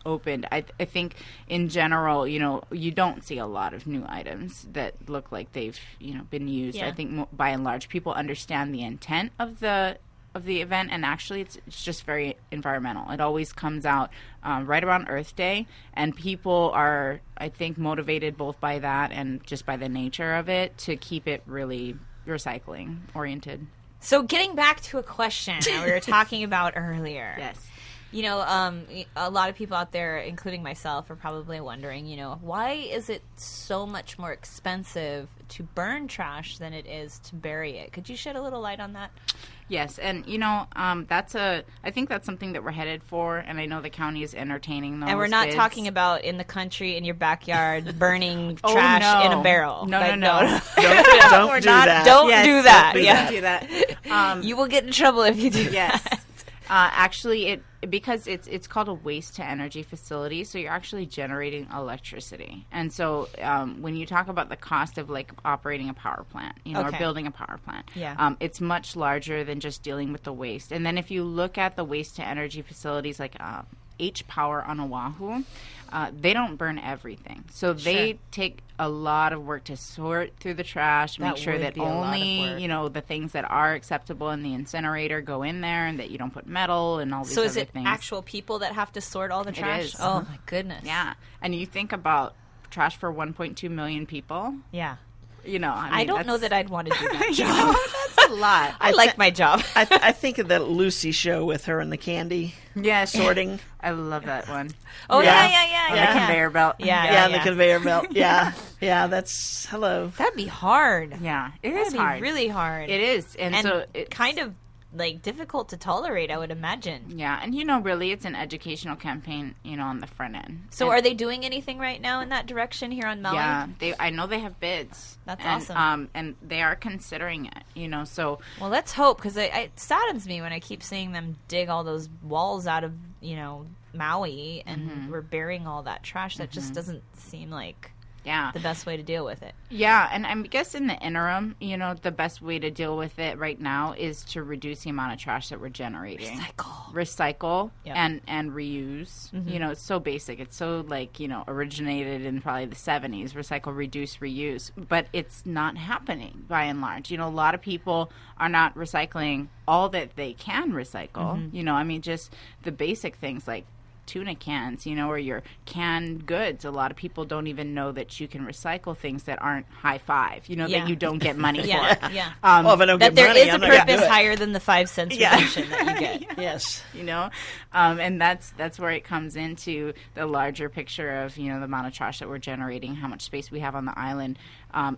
opened. I think in general, you know, you don't see a lot of new items that look like they've, you know, been used. I think by and large people understand the intent of the event, and actually it's just very environmental. It always comes out right around Earth Day, and people are, I think, motivated both by that and just by the nature of it to keep it really recycling oriented. So getting back to a question that we were talking about earlier. Yes. You know, a lot of people out there, including myself, are probably wondering, you know, why is it so much more expensive to burn trash than it is to bury it? Could you shed a little light on that? Yes, and, you know, I think that's something that we're headed for, and I know the county is entertaining those. And we're not bids. talking about in the country, in your backyard, burning trash in a barrel. No. Don't do Don't that. do that. Don't do that. You will get in trouble if you do Yes. that. Actually, because it's called a waste to energy facility, so you're actually generating electricity. And so when you talk about the cost of like operating a power plant, or Okay. building a power plant, Yeah. it's much larger than just dealing with the waste. And then if you look at the waste to energy facilities like H Power on Oahu, they don't burn everything. So they Sure. take a lot of work to sort through the trash, make That sure would that be a lot of only, work. the things that are acceptable in the incinerator go in there, and that you don't put metal and all these So other is it things. actual people that have to sort all the trash? is. Oh my goodness. Yeah. And you think about trash for 1.2 million people, Yeah. I don't know that I'd want to do that You job. know, that's a lot. I like my job. I think of that Lucy show with her and the candy Yeah, sorting. I love that one. Oh Yeah. yeah. On the conveyor belt. Yeah. On the conveyor belt. Yeah, yeah. That's hello. That'd be hard. Yeah, it That'd is be hard. really hard. It is, and so it's kind of like difficult to tolerate, I would imagine. Yeah, and really, it's an educational campaign, on the front end. So And- are they doing anything right now in that direction here on Maui? Yeah, I know they have bids. That's and, awesome. And they are considering it. So Well, let's hope, because it saddens me when I keep seeing them dig all those walls out of, Maui, and we're burying all that trash. That just doesn't seem like yeah, the best way to deal with it. yeah, and I guess in the interim, the best way to deal with it right now is to reduce the amount of trash that we're generating. Recycle Yep. and reuse. It's so basic. It's so originated in probably the 70s. Recycle, reduce, reuse. But it's not happening by and large. A lot of people are not recycling all that they can recycle. Just the basic things like tuna cans, or your canned goods. A lot of people don't even know that you can recycle things that aren't high five, Yeah. that you don't get money Yeah, for. yeah. Well, if I don't That get there money, is a I'm not gonna do purpose it. higher than the 5 cents redemption that you get. Yes. And that's where it comes into the larger picture of, the amount of trash that we're generating, how much space we have on the island.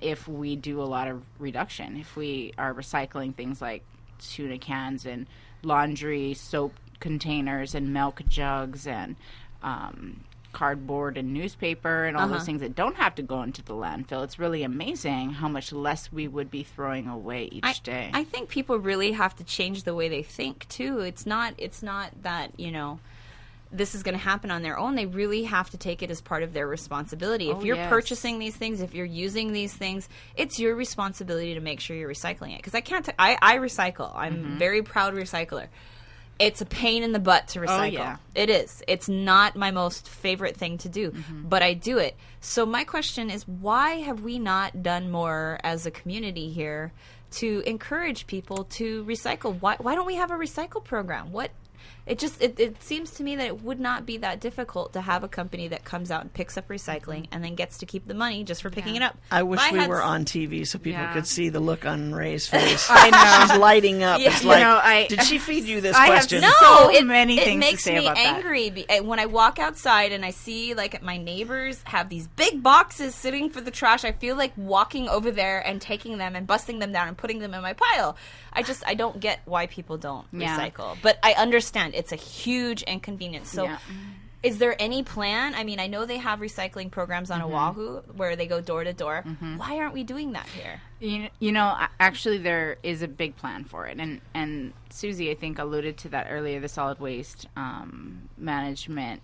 If we do a lot of reduction, if we are recycling things like tuna cans and laundry soap containers and milk jugs and cardboard and newspaper and all those things that don't have to go into the landfill, it's really amazing how much less we would be throwing away each day. I think people really have to change the way they think too. It's not that, this is going to happen on their own. They really have to take it as part of their responsibility. If you're yes. purchasing these things, if you're using these things, it's your responsibility to make sure you're recycling it. Because I recycle. I'm a very proud recycler. It's a pain in the butt to recycle. yeah. It is. It's not my most favorite thing to do, but I do it. So my question is, why have we not done more as a community here to encourage people to recycle? Why don't we have a recycle program? It seems to me that it would not be that difficult to have a company that comes out and picks up recycling and then gets to keep the money just for picking it up. I wish If we had were s- on TV so people Yeah. could see the look on Ray's face. I know. She's lighting up. Yeah. It's You like, know, did she feed you this I have question? so many it things to makes say me about that. angry when I walk outside and I see like my neighbors have these big boxes sitting for the trash. I feel like walking over there and taking them and busting them down and putting them in my pile. I don't get why people don't Yeah. recycle, but I understand it's a huge inconvenience. So. Yeah. Is there any plan? I mean, I know they have recycling programs on Oahu where they go door to door. Why aren't we doing that here? Actually, there is a big plan for it, and Susie, I think, alluded to that earlier. The solid waste management,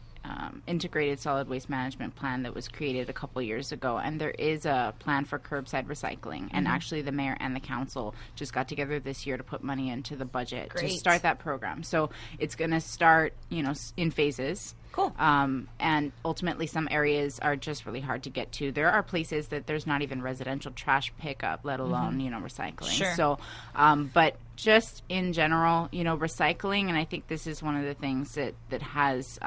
integrated solid waste management plan that was created a couple years ago, and there is a plan for curbside recycling. And actually, the mayor and the council just got together this year to put money into the budget to Great. start that program. So it's going to start, in phases. Cool. And ultimately, some areas are just really hard to get to. There are places that there's not even residential trash pickup, let alone, recycling. Sure. So, but just in general, recycling, and I think this is one of the things that has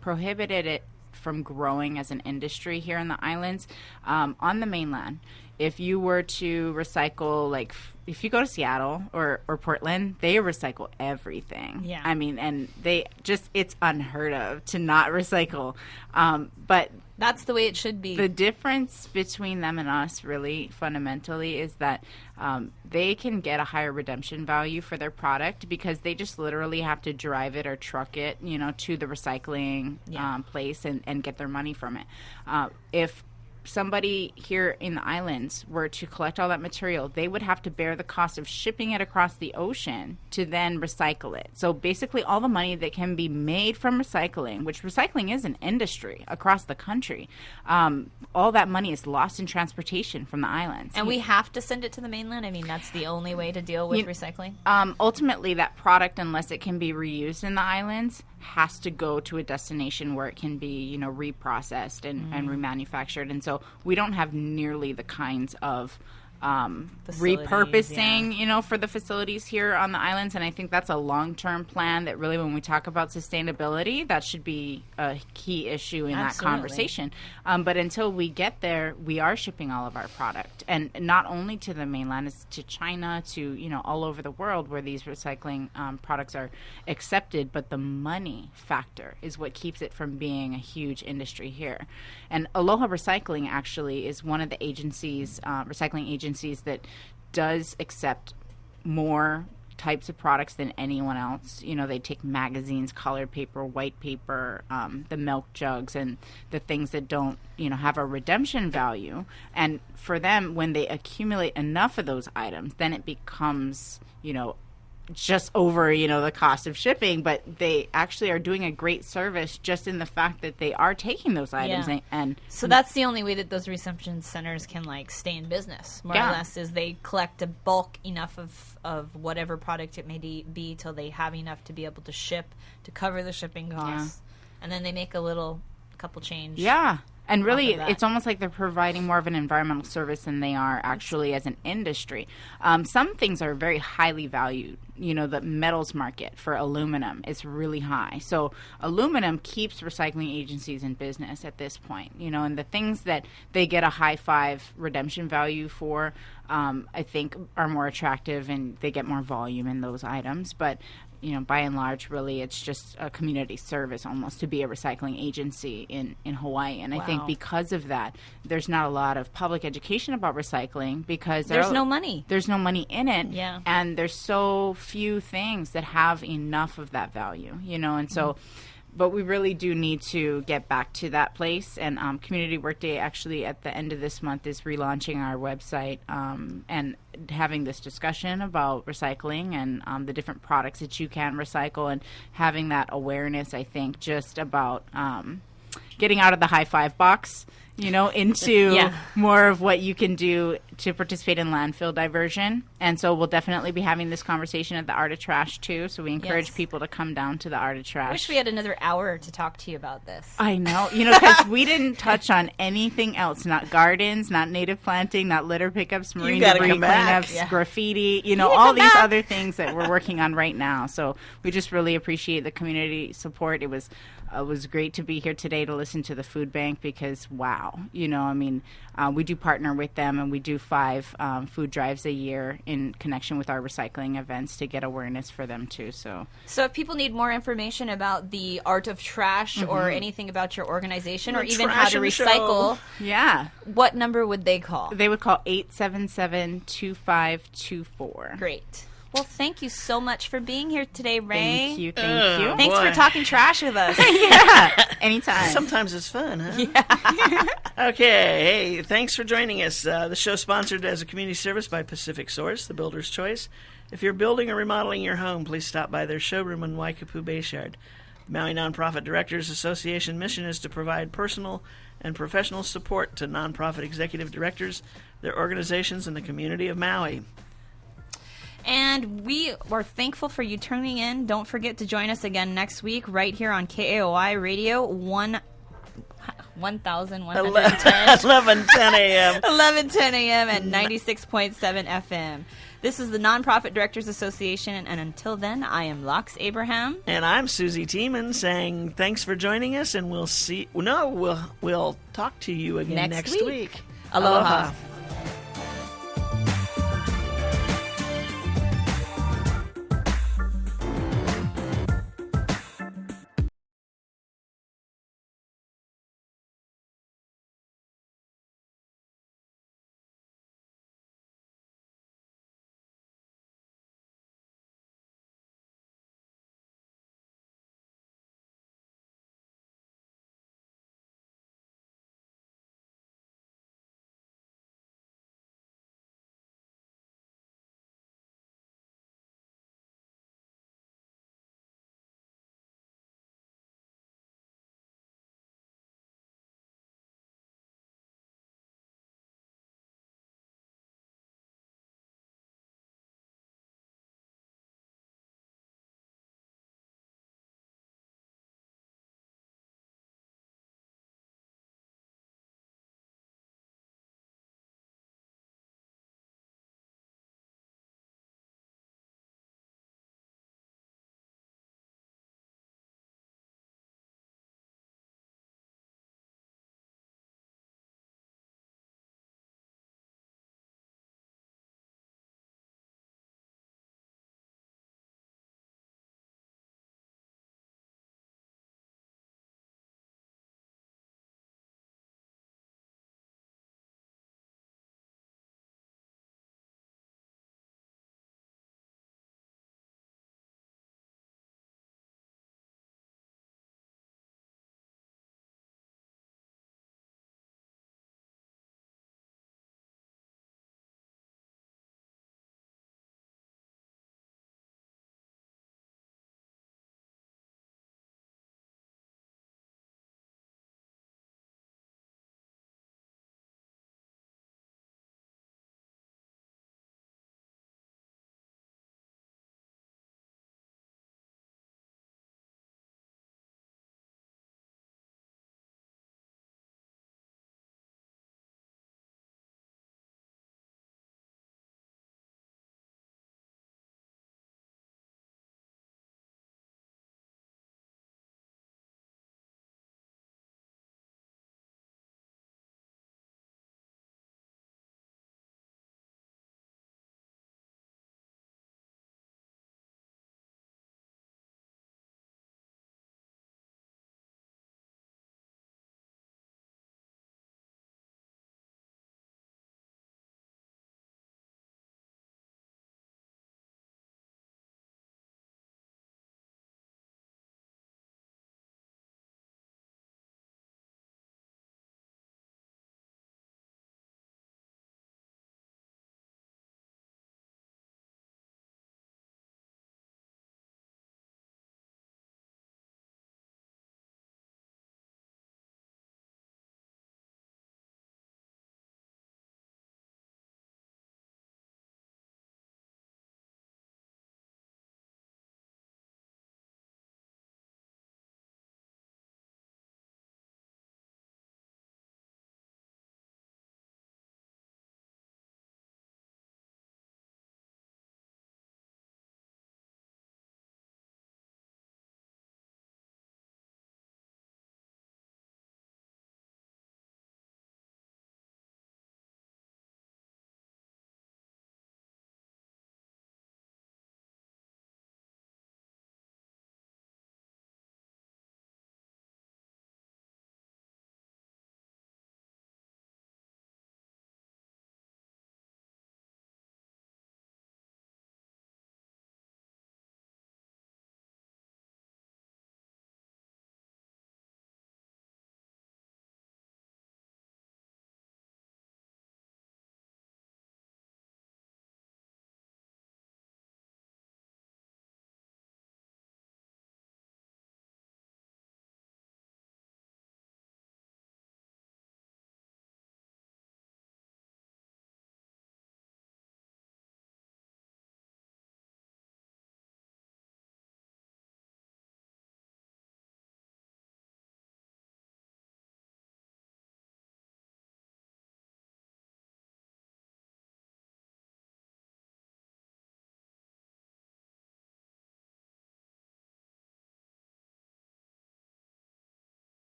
prohibited it from growing as an industry here in the islands. On the mainland, if you were to recycle, if you go to Seattle or Portland, they recycle everything. Yeah. I mean, and it's unheard of to not recycle. But That's the way it should be. the difference between them and us, really, fundamentally, is that they can get a higher redemption value for their product because they just literally have to drive it or truck it, to the recycling place and get their money from it. If somebody here in the islands were to collect all that material, they would have to bear the cost of shipping it across the ocean to then recycle it. So basically all the money that can be made from recycling, which recycling is an industry across the country, all that money is lost in transportation from the islands. And we have to send it to the mainland? I mean, that's the only way to deal with recycling? Ultimately, that product, unless it can be reused in the islands, has to go to a destination where it can be, reprocessed and remanufactured. And so we don't have nearly the kinds of repurposing, for the facilities here on the islands. And I think that's a long-term plan that really, when we talk about sustainability, that should be a key issue in that conversation. But until we get there, we are shipping all of our product. And not only to the mainland, it's to China, to, all over the world where these recycling products are accepted. But the money factor is what keeps it from being a huge industry here. And Aloha Recycling actually is one of the agencies, recycling agencies, that does accept more types of products than anyone else. They take magazines, colored paper, white paper, the milk jugs, and the things that don't, have a redemption value. And for them, when they accumulate enough of those items, then it becomes, just over, the cost of shipping, but they actually are doing a great service just in the fact that they are taking those items. Yeah. And so that's the only way that those reception centers can stay in business, more or less, is they collect a bulk enough of whatever product it may be till they have enough to be able to ship, to cover the shipping costs, and then they make a couple change. Yeah. And really, it's almost like they're providing more of an environmental service than they are actually as an industry. Some things are very highly valued. The metals market for aluminum is really high. So aluminum keeps recycling agencies in business at this point. And the things that they get a high five redemption value for, I think, are more attractive, and they get more volume in those items. But by and large, really, it's just a community service almost to be a recycling agency in Hawaii. And I think because of that, there's not a lot of public education about recycling because there's no money. There's no money in it. Yeah. And there's so few things that have enough of that value, and so... But we really do need to get back to that place. And Community Workday actually at the end of this month is relaunching our website and having this discussion about recycling and the different products that you can recycle, and having that awareness, I think, just about getting out of the high five box, into more of what you can do to participate in landfill diversion. And so we'll definitely be having this conversation at the Art of Trash, too. So we encourage people to come down to the Art of Trash. I wish we had another hour to talk to you about this. I know. Because we didn't touch on anything else. Not gardens, not native planting, not litter pickups, marine debris cleanups, graffiti, all these other things that we're working on right now. So we just really appreciate the community support. It was great to be here today to listen to the food bank because, wow, we do partner with them, and we do 5 food drives a year in connection with our recycling events to get awareness for them too. So if people need more information about the Art of Trash or anything about your organization or even how to recycle, what number would they call? They would call 877-2524. Great. Well, thank you so much for being here today, Ray. Thank you. Thanks for talking trash with us. Anytime. Sometimes it's fun, huh? Yeah. Okay. Hey, thanks for joining us. The show sponsored as a community service by Pacific Source, the builder's choice. If you're building or remodeling your home, please stop by their showroom in Waikapu Bayshard. The Maui Nonprofit Directors Association mission is to provide personal and professional support to nonprofit executive directors, their organizations, and the community of Maui. And we are thankful for you tuning in. Don't forget to join us again next week right here on KAOI Radio 1110 a.m. 11:10 a.m. at 96.7 FM. This is the Nonprofit Directors Association, and until then, I am Lox Abraham. And I'm Susie Tiemann saying thanks for joining us, and we'll talk to you again next week. Aloha.